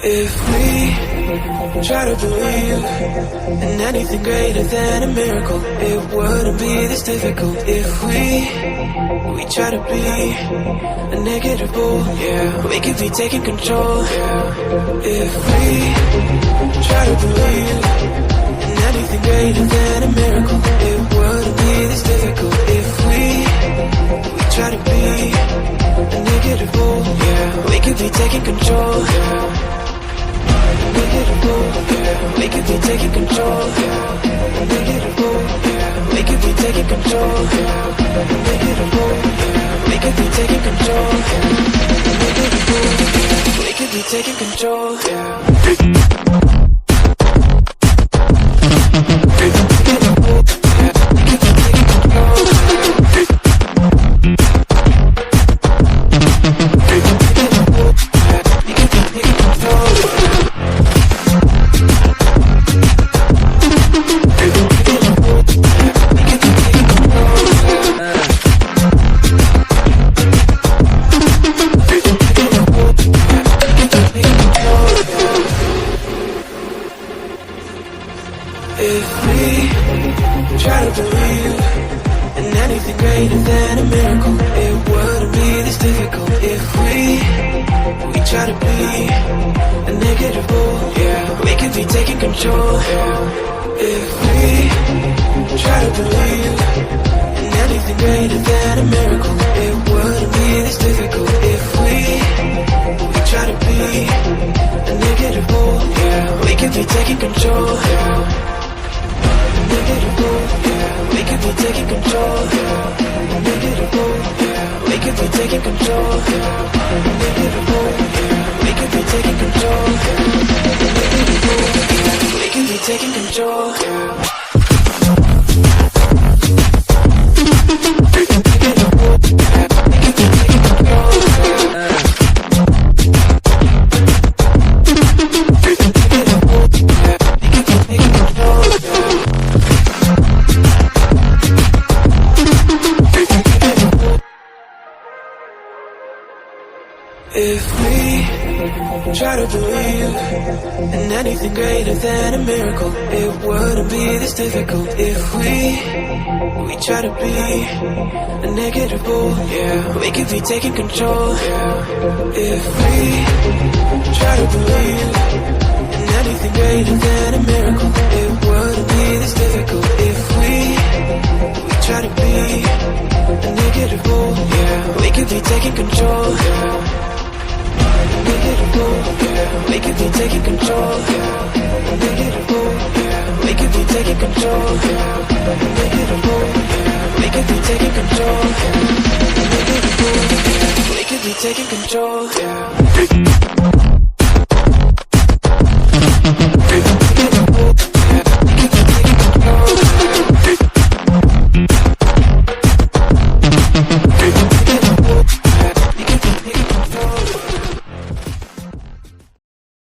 If we try to believe in anything greater than a miracle, it wouldn't be this difficult. If we try to be a negative bull, yeah, we could be taking control. If we try to believe in anything greater than a miracle, it wouldn't be this difficult. If we try to be a negative bull, yeah, we could be taking control. We could be taking control. We could be taking control. We could be taking control. We could be taking control. If we try to believe in anything greater than a miracle, it wouldn't be this difficult. If we try to be a negative bull, yeah, we could be taking control. If we try to believe in anything greater than a miracle, it wouldn't be this difficult. If we try to be a negative bull, yeah, we could be taking control. We could be taking control. We could be taking control. We could be taking control. We could be taking control. If we try to believe in anything greater than a miracle, it wouldn't be this difficult. If we try to be a negative bull, yeah, we could be taking control. If we try to believe in anything greater than a miracle, it wouldn't be this difficult. If we try to be a negative bull, yeah, we could be taking control. We could be taking control. We could be taking control. We could be taking control. We could be taking control.